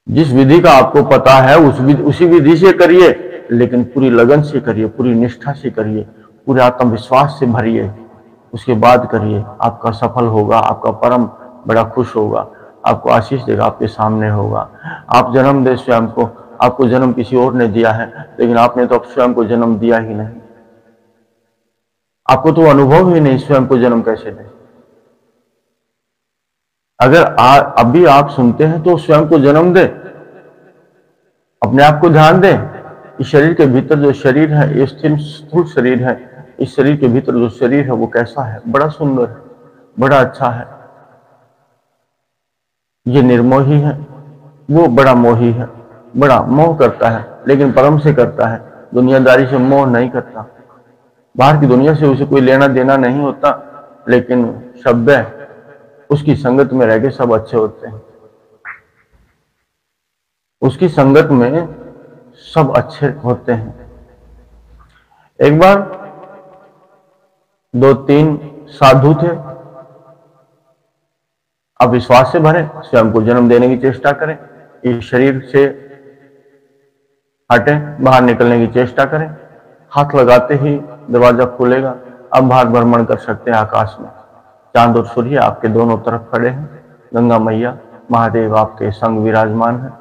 जिस विधि का आपको पता है उसी विधि से करिए, लेकिन पूरी लगन से करिए, पूरी निष्ठा से करिए, पूरे आत्मविश्वास से भरिए, उसके बाद करिए। आपका सफल होगा, आपका परम बड़ा खुश होगा, आपको आशीष देगा, आपके सामने होगा। आप जन्म दे स्वयं को, आपको जन्म किसी और ने दिया है, लेकिन आपने तो स्वयं को जन्म दिया ही नहीं। आपको तो अनुभव ही नहीं स्वयं को जन्म कैसे दे। अगर अभी आप सुनते हैं तो स्वयं को जन्म दे, अपने आप को ध्यान दे। इस शरीर के भीतर जो शरीर है, ये स्थूल शरीर है, इस शरीर के भीतर जो शरीर है वो कैसा है, बड़ा सुंदर है, बड़ा अच्छा है। ये निर्मोही है, वो बड़ा मोही है, बड़ा मोह करता है, लेकिन परम से करता है, दुनियादारी से मोह नहीं करता। बाहर की दुनिया से उसे कोई लेना देना नहीं होता, लेकिन सभ्य उसकी संगत में रह के सब अच्छे होते हैं। उसकी संगत में सब अच्छे होते हैं। एक बार 2-3 साधु थे। आप विश्वास से भरें, स्वयं को जन्म देने की चेष्टा करें, इस शरीर से हटें, बाहर निकलने की चेष्टा करें। हाथ लगाते ही दरवाजा खुलेगा, अब बाहर भ्रमण कर सकते हैं आकाश में। चांद और सूर्य आपके दोनों तरफ खड़े हैं, गंगा मैया महादेव आपके संग विराजमान है।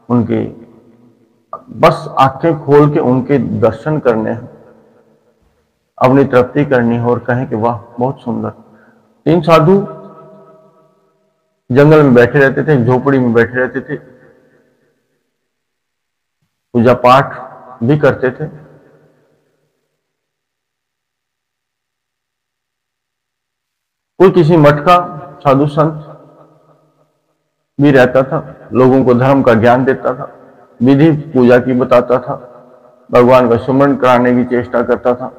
उनकी बस आंखें खोल के उनके दर्शन करने हैं, अपनी तृप्ति करनी है और कहें कि वाह बहुत सुंदर। 3 साधु जंगल में बैठे रहते थे, झोपड़ी में बैठे रहते थे, पूजा पाठ भी करते थे। कोई किसी मठ का साधु संत भी रहता था, लोगों को धर्म का ज्ञान देता था, विधि पूजा की बताता था, भगवान का सुमरण कराने की चेष्टा करता था।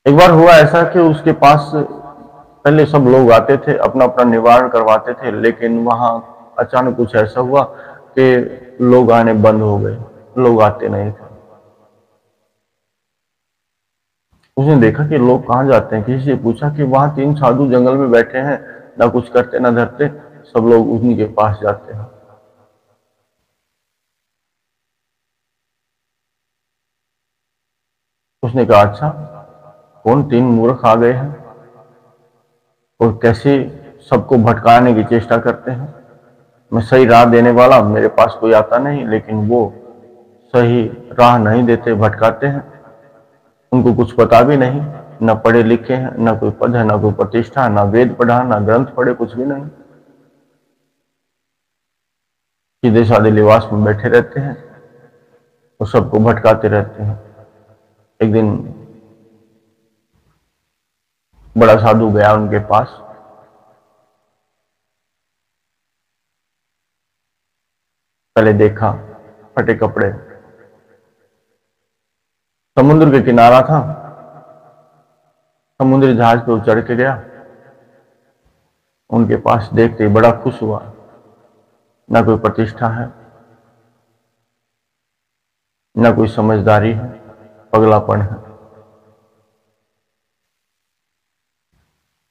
एक बार हुआ ऐसा कि उसके पास पहले सब लोग आते थे, अपना अपना निवारण करवाते थे, लेकिन वहां अचानक कुछ ऐसा हुआ कि लोग आने बंद हो गए, लोग आते नहीं थे। उसने देखा कि लोग कहां जाते हैं, किसी से पूछा कि वहां 3 साधु जंगल में बैठे हैं, ना कुछ करते ना धरते, सब लोग उन्हीं के पास जाते हैं। उसने कहा अच्छा, कौन 3 मूर्ख आ गए हैं और कैसे सबको भटकाने की चेष्टा करते हैं। मैं सही राह देने वाला, मेरे पास कोई आता नहीं, लेकिन वो सही राह नहीं देते, भटकाते हैं। उनको कुछ पता भी नहीं, न पढ़े लिखे हैं, न कोई पद है, न कोई प्रतिष्ठा, न वेद पढ़ा, न ग्रंथ पढ़े, कुछ भी नहीं। सीधे साधे लिबास में बैठे रहते हैं और सबको भटकाते रहते हैं। एक दिन बड़ा साधु गया उनके पास, पहले देखा फटे कपड़े, समुद्र के किनारा था, समुद्री जहाज पे चढ़ के गया, उनके पास देखते ही बड़ा खुश हुआ। ना कोई प्रतिष्ठा है, ना कोई समझदारी है, पगलापन है।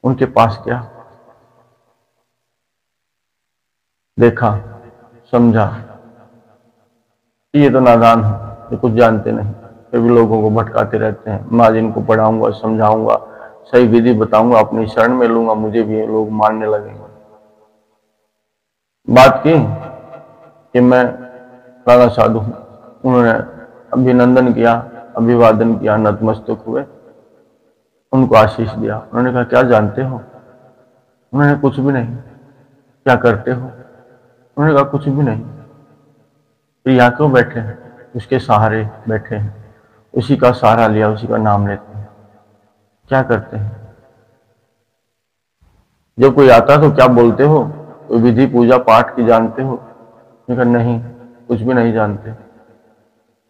उनके पास क्या देखा, समझा, ये तो नादान है, ये कुछ जानते नहीं, फिर भी लोगों को भटकाते रहते हैं। मैं आज इनको पढ़ाऊंगा, समझाऊंगा, सही विधि बताऊंगा, अपनी शरण में लूंगा, मुझे भी लोग मानने लगेंगे। बात की कि मैं राधा साधु हूं। उन्होंने अभिनंदन किया, अभिवादन किया, नतमस्तक हुए, उनको आशीष दिया। उन्होंने कहा क्या जानते हो? उन्होंने कुछ भी नहीं। क्या करते हो? उन्होंने कहा कुछ भी नहीं। फिर यहाँ क्यों बैठे हैं? उसके सहारे बैठे हैं, उसी का सहारा लिया, उसी का नाम लेते हैं। क्या करते हैं? जब कोई आता तो क्या बोलते हो? कोई विधि पूजा पाठ की जानते हो? नहीं, कुछ भी नहीं जानते।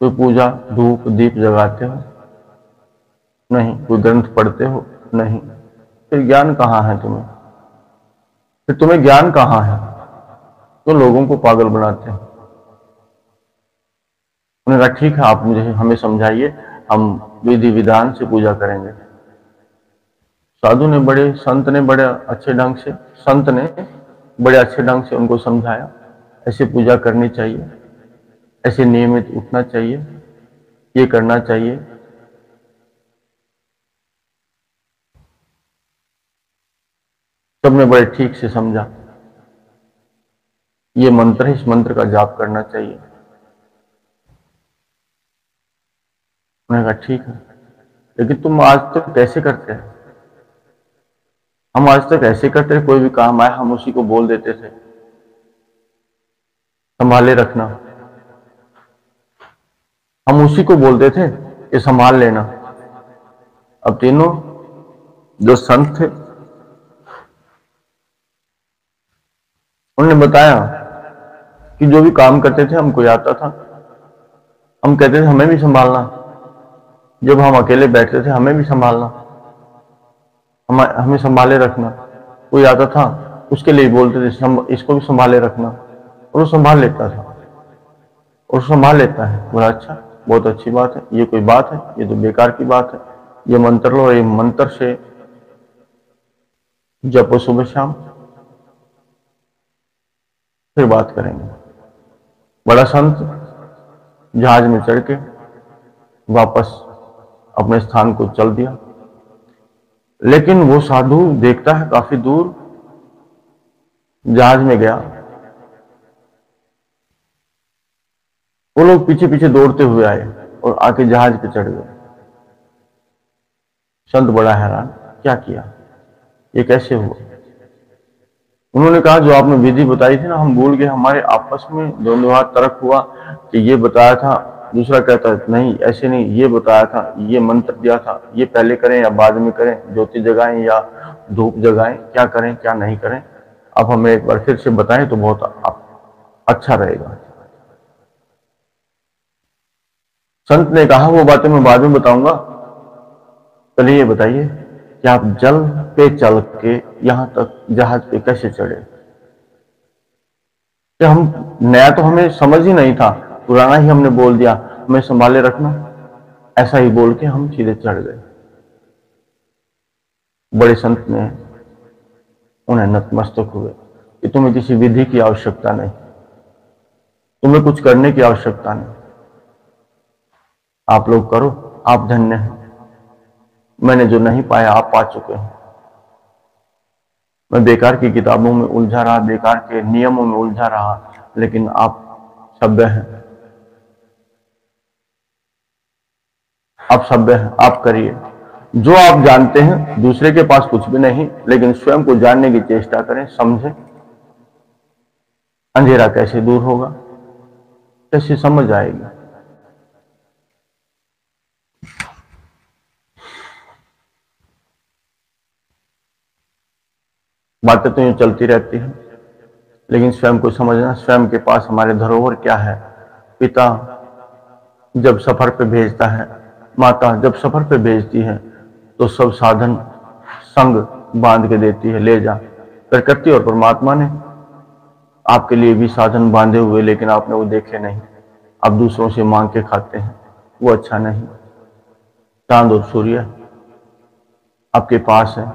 कोई पूजा धूप दीप जगाते हो? नहीं। कोई ग्रंथ पढ़ते हो? नहीं। फिर ज्ञान कहाँ है तुम्हें? फिर तुम्हें ज्ञान कहाँ है? तो लोगों को पागल बनाते हैं। उन्होंने कहा ठीक है, आप मुझे हमें समझाइए, हम विधि विधान से पूजा करेंगे। साधु ने बड़े संत ने बड़े अच्छे ढंग से संत ने बड़े अच्छे ढंग से उनको समझाया, ऐसे पूजा करनी चाहिए, ऐसे नियमित उठना चाहिए, ये करना चाहिए। सबने बड़े ठीक से समझा, ये मंत्र है, इस मंत्र का जाप करना चाहिए। उन्होंने कहा ठीक है, लेकिन तुम आज तक कैसे करते हैं? हम आज तक ऐसे करते थे, कोई भी काम आए हम उसी को बोल देते थे, संभाले रखना। हम उसी को बोलते थे कि संभाल लेना। अब तीनों जो संत थे उन्होंने बताया कि जो भी काम करते थे हमको आता था, हम कहते थे हमें भी संभालना। जब हम अकेले बैठते थे हमें भी संभालना, हमें संभाले रखना। कोई आता था उसके लिए बोलते थे इसको भी संभाले रखना, और वो संभाल लेता था और संभाल लेता है। बोला अच्छा, बहुत अच्छी बात है, ये कोई बात है? ये तो बेकार की बात है। ये मंत्र लो, ये मंत्र से जपो सुबह शाम, फिर बात करेंगे। बड़ा संत जहाज में चढ़ के वापस अपने स्थान को चल दिया, लेकिन वो साधु देखता है काफी दूर जहाज में गया, वो लोग पीछे पीछे दौड़ते हुए आए और आके जहाज पे चढ़ गए। संत बड़ा हैरान, क्या किया, ये कैसे हुआ? उन्होंने कहा जो आपने विधि बताई थी ना, हम भूल गए, हमारे आपस में दोनों हाथ तर्क हुआ कि ये बताया था, दूसरा कहता है नहीं ऐसे नहीं, ये बताया था, ये मंत्र दिया था, ये पहले करें या बाद में करें, ज्योति जगाएं या धूप जगाएं, क्या करें क्या नहीं करें, आप हमें एक बार फिर से बताएं तो बहुत अच्छा रहेगा। संत ने कहा वो बातें मैं बाद में बताऊंगा, पहले ये बताइए कि आप जल पे चल के यहां तक जहाज पे कैसे चढ़े? कि हम नया तो हमें समझ ही नहीं था, पुराना ही हमने बोल दिया, हमें संभाले रखना, ऐसा ही बोल के हम सीधे चढ़ गए। बड़े संत ने उन्हें नतमस्तक हुए कि तुम्हें किसी विधि की आवश्यकता नहीं, तुम्हें कुछ करने की आवश्यकता नहीं, आप लोग करो, आप धन्य हैं। मैंने जो नहीं पाया आप पा चुके हैं। मैं बेकार की किताबों में उलझा रहा, बेकार के नियमों में उलझा रहा, लेकिन आप सभ्य हैं, आप सभ्य हैं, आप करिए जो आप जानते हैं। दूसरे के पास कुछ भी नहीं, लेकिन स्वयं को जानने की चेष्टा करें, समझें। अंधेरा कैसे दूर होगा, कैसे समझ आएगी। बातें तो यूं चलती रहती हैं, लेकिन स्वयं को समझना, स्वयं के पास हमारे धरोहर क्या है। पिता जब सफर पे भेजता है, माता जब सफर पे भेजती है, तो सब साधन संग बांध के देती है, ले जा। प्रकृति और परमात्मा ने आपके लिए भी साधन बांधे हुए, लेकिन आपने वो देखे नहीं, आप दूसरों से मांग के खाते हैं, वो अच्छा नहीं। चांद और सूर्य आपके पास है,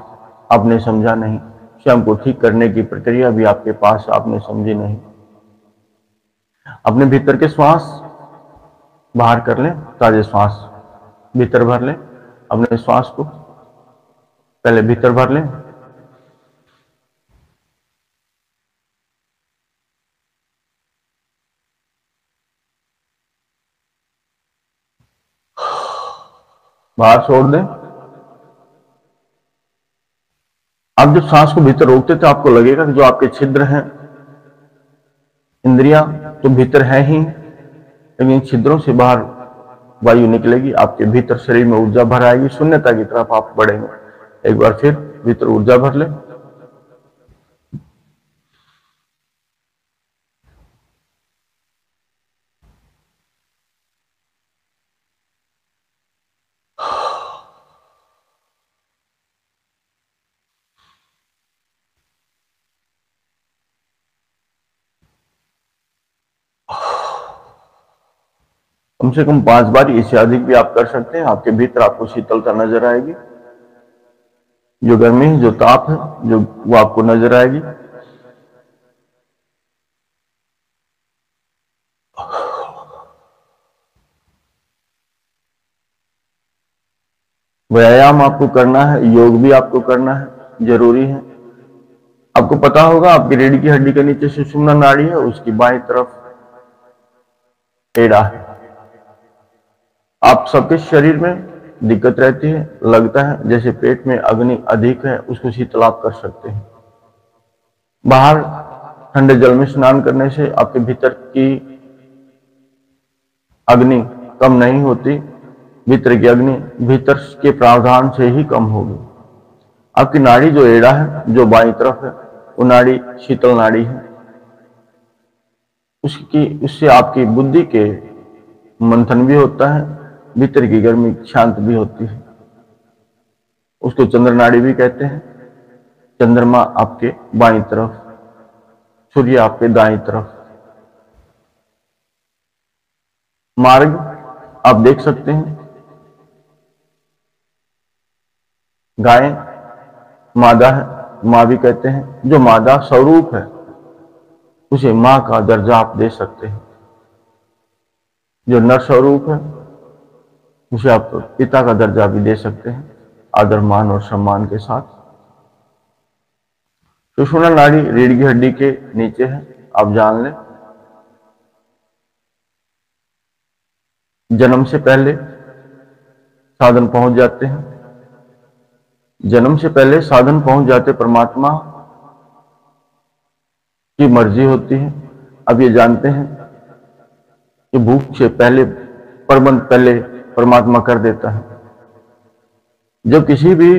आपने समझा नहीं। स्वयं को ठीक करने की प्रक्रिया भी आपके पास, आपने समझी नहीं। अपने भीतर के श्वास बाहर कर लें, ताजे श्वास भीतर भर लें। अपने श्वास को पहले भीतर भर लें, बाहर छोड़ दें। आप जब सांस को भीतर रोकते तो आपको लगेगा कि जो आपके छिद्र हैं, इंद्रियां तो भीतर है ही, लेकिन छिद्रों से बाहर वायु निकलेगी, आपके भीतर शरीर में ऊर्जा भर आएगी, शून्यता की तरफ आप बढ़ेंगे। एक बार फिर भीतर ऊर्जा भर ले। कम से कम 5 बार, इससे अधिक भी आप कर सकते हैं। आपके भीतर आपको शीतलता नजर आएगी, जो गर्मी है, जो ताप है, जो वो आपको नजर आएगी। व्यायाम आपको करना है, योग भी आपको करना है, जरूरी है। आपको पता होगा आपकी रीढ़ की हड्डी के नीचे सुषुम्ना नाड़ी है, उसकी बाईं तरफ एड़ा है। आप सबके शरीर में दिक्कत रहती है, लगता है जैसे पेट में अग्नि अधिक है, उसको शीतल आप कर सकते हैं। बाहर ठंडे जल में स्नान करने से आपके भीतर की अग्नि कम नहीं होती, भीतर की अग्नि भीतर के प्रावधान से ही कम होगी। आपकी नाड़ी जो एड़ा है, जो बाईं तरफ है, वो नाड़ी शीतल नाड़ी है। उससे आपकी बुद्धि के मंथन भी होता है, भीतर की गर्मी शांत भी होती है। उसको चंद्र नाड़ी भी कहते हैं। चंद्रमा आपके बाईं तरफ, सूर्य आपके दाईं तरफ। मार्ग आप देख सकते हैं, गाय मादा है, माँ भी कहते हैं। जो मादा स्वरूप है उसे माँ का दर्जा आप दे सकते हैं। जो नर स्वरूप है उसे आप पिता का दर्जा भी दे सकते हैं, आदर मान और सम्मान के साथ। सुषुम्ना नाड़ी रीढ़ की हड्डी के नीचे है, आप जान लें। जन्म से पहले साधन पहुंच जाते हैं, जन्म से पहले साधन पहुंच जाते परमात्मा की मर्जी होती है। अब ये जानते हैं कि भूख से पहले प्रबंध पहले परमात्मा कर देता है। जब किसी भी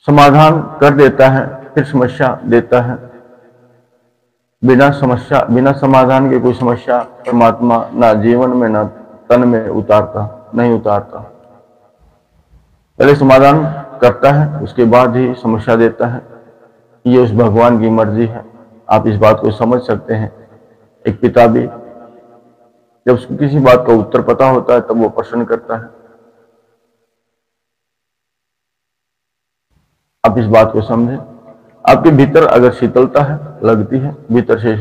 समाधान कर देता है फिर समस्या देता है। बिना समस्या, बिना समाधान के कोई समस्या परमात्मा ना जीवन में ना तन में नहीं उतारता। पहले समाधान करता है, उसके बाद ही समस्या देता है। ये उस भगवान की मर्जी है। आप इस बात को समझ सकते हैं। एक पिता भी जब उसको किसी बात का उत्तर पता होता है तब वो प्रश्न करता है। आप इस बात को समझें। आपके भीतर अगर शीतलता है, लगती है, भीतर से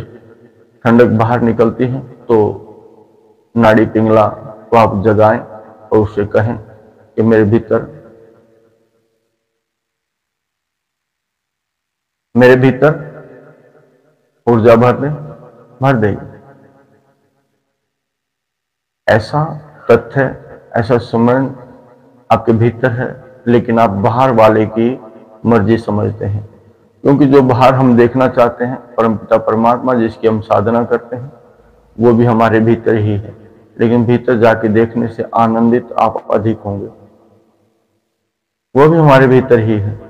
ठंडक बाहर निकलती है, तो नाड़ी पिंगला को आप जगाएं और उससे कहें कि मेरे भीतर ऊर्जा भर देगी। ऐसा तथ्य, ऐसा स्मरण आपके भीतर है, लेकिन आप बाहर वाले की मर्जी समझते हैं। क्योंकि जो बाहर हम देखना चाहते हैं, परमपिता परमात्मा जिसकी हम साधना करते हैं, वो भी हमारे भीतर ही है। लेकिन भीतर जाके देखने से आनंदित आप अधिक होंगे। वो भी हमारे भीतर ही है।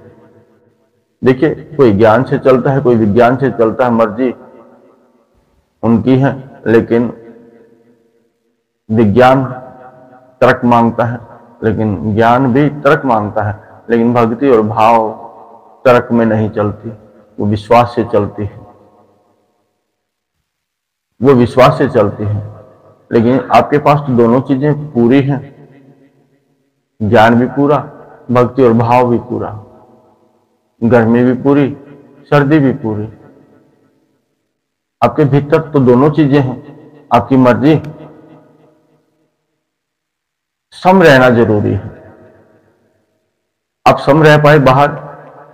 देखिए, कोई ज्ञान से चलता है, कोई विज्ञान से चलता है, मर्जी उनकी है। लेकिन विज्ञान तर्क मांगता है, लेकिन ज्ञान भी तर्क मांगता है। लेकिन भक्ति और भाव तर्क में नहीं चलती, वो विश्वास से चलती है। वो विश्वास से चलती है। लेकिन आपके पास तो दोनों चीजें पूरी हैं, ज्ञान भी पूरा, भक्ति और भाव भी पूरा, गर्मी भी पूरी, सर्दी भी पूरी। आपके भीतर तो दोनों चीजें हैं। आपकी मर्जी, सम रहना जरूरी है। आप सम रह पाए बाहर,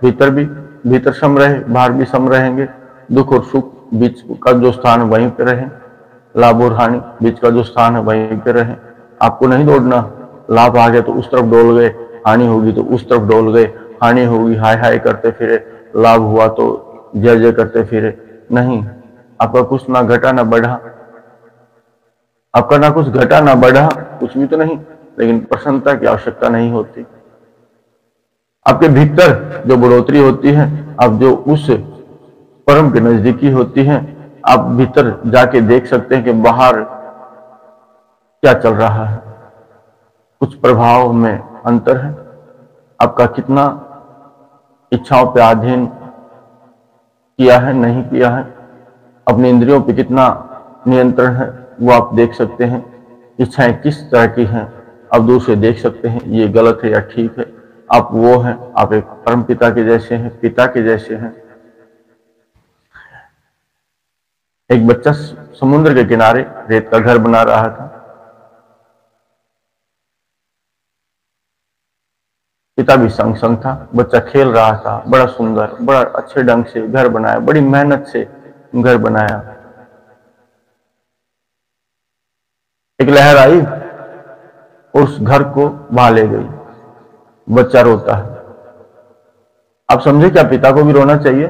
भीतर भी, भीतर सम रहे, बाहर भी सम रहेंगे। दुख और सुख बीच का जो स्थान है वहीं पे रहे, लाभ और हानि बीच का जो स्थान है वहीं पे रहे। आपको नहीं दौड़ना। लाभ आ गया तो उस तरफ डोल गए, हानि होगी तो उस तरफ डोल गए। हानि होगी हाय हाय करते फिरे, लाभ हुआ तो जय जय करते फिरे। नहीं, आपका कुछ ना घटा ना बढ़ा। आपका ना कुछ घटा ना बढ़ा, कुछ भी तो नहीं, लेकिन प्रसन्नता की आवश्यकता नहीं होती। आपके भीतर जो बढ़ोतरी होती है, आप जो उस परम के नजदीकी होती है, आप भीतर जाके देख सकते हैं कि बाहर क्या चल रहा है। कुछ प्रभाव में अंतर है, आपका कितना इच्छाओं पे अधीन किया है, नहीं किया है, अपनी इंद्रियों पे कितना नियंत्रण है, वो आप देख सकते हैं। इच्छाएं किस तरह की हैं, आप दूर से देख सकते हैं, ये गलत है या ठीक है। आप वो हैं, आप एक परम पिता के जैसे हैं, पिता के जैसे हैं। एक बच्चा समुद्र के किनारे रेत का घर बना रहा था। पिता भी संग संग था, बच्चा खेल रहा था, बड़ा सुंदर, बड़ा अच्छे ढंग से घर बनाया, बड़ी मेहनत से घर बनाया। एक लहर आई, उस घर को बहा ले गई, बच्चा रोता है। आप समझे, क्या पिता को भी रोना चाहिए?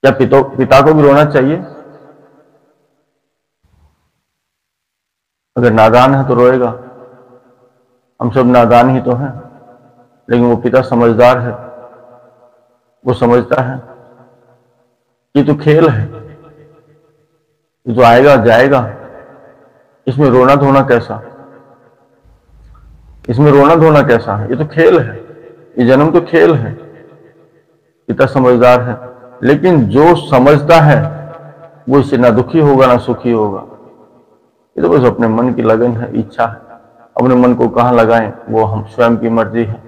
क्या पिता को भी रोना चाहिए? अगर नादान है तो रोएगा। हम सब नादान ही तो हैं, लेकिन वो पिता समझदार है, वो समझता है ये तो खेल है, ये तो आएगा जाएगा, इसमें रोना धोना कैसा, इसमें रोना धोना कैसा है, ये तो खेल है, ये जन्म तो खेल है। पिता समझदार है, लेकिन जो समझता है वो इससे ना दुखी होगा ना सुखी होगा। ये तो बस अपने मन की लगन है, इच्छा है। अपने मन को कहां लगाएं, वो हम स्वयं की मर्जी है।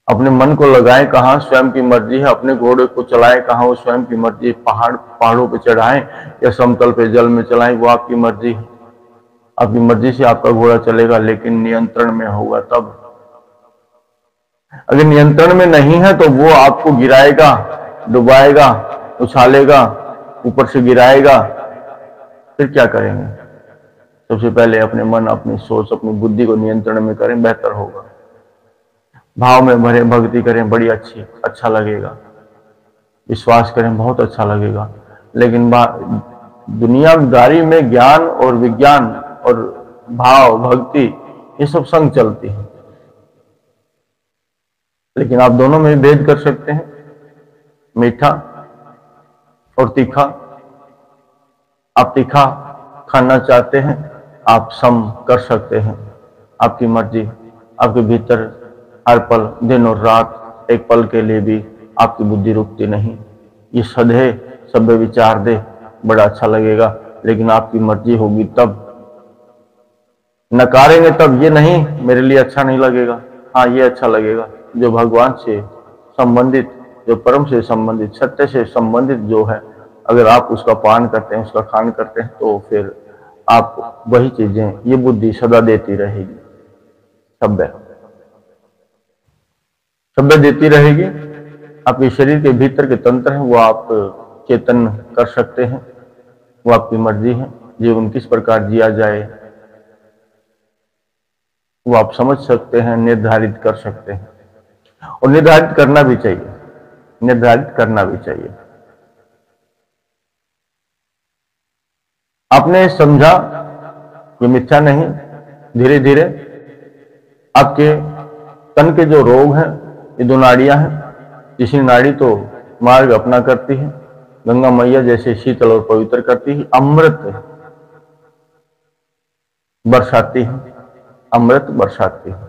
अपने मन को लगाएं कहां, स्वयं की मर्जी है। अपने घोड़े को चलाएं कहां, वो स्वयं की मर्जी है। पहाड़ों पे चढ़ाएं या समतल पे जल में चलाएं, वो आपकी मर्जी है। आपकी मर्जी से आपका घोड़ा चलेगा, लेकिन नियंत्रण में होगा तब। अगर नियंत्रण में नहीं है तो वो आपको गिराएगा, डुबाएगा, उछालेगा, ऊपर से गिराएगा। फिर क्या करेंगे? सबसे पहले अपने मन, अपनी सोच, अपनी बुद्धि को नियंत्रण में करें, बेहतर होगा। भाव में भरे, भक्ति करें, बड़ी अच्छा लगेगा। विश्वास करें, बहुत अच्छा लगेगा। लेकिन दुनियादारी में ज्ञान और विज्ञान और भाव, भक्ति, ये सब संग चलती है। लेकिन आप दोनों में भेद कर सकते हैं, मीठा और तीखा। आप तीखा खाना चाहते हैं, आप सम कर सकते हैं, आपकी मर्जी। आपके भीतर हर पल, दिन और रात, एक पल के लिए भी आपकी बुद्धि रुकती नहीं। ये सधे सभ्य विचार दे, बड़ा अच्छा लगेगा, लेकिन आपकी मर्जी होगी तब। नकारेंगे तब, ये नहीं मेरे लिए अच्छा नहीं लगेगा, हाँ ये अच्छा लगेगा। जो भगवान से संबंधित, जो परम से संबंधित, सत्य से संबंधित जो है, अगर आप उसका पान करते हैं, उसका खान करते हैं, तो फिर आप वही चीजें, ये बुद्धि सदा देती रहेगी। सभ्य देती रहेगी। आपके शरीर के भीतर के तंत्र हैं, वो आप चेतन कर सकते हैं, वो आपकी मर्जी है। जीवन किस प्रकार जिया जाए वो आप समझ सकते हैं, निर्धारित कर सकते हैं, और निर्धारित करना भी चाहिए, निर्धारित करना भी चाहिए। आपने समझा ये मिथ्या नहीं, धीरे धीरे आपके तन के जो रोग हैं, ये दो नाड़ियां हैं। तीसरी नाड़ी तो मार्ग अपना करती है, गंगा मैया जैसे शीतल और पवित्र करती है, अमृत बरसाती है, अमृत बरसाती है।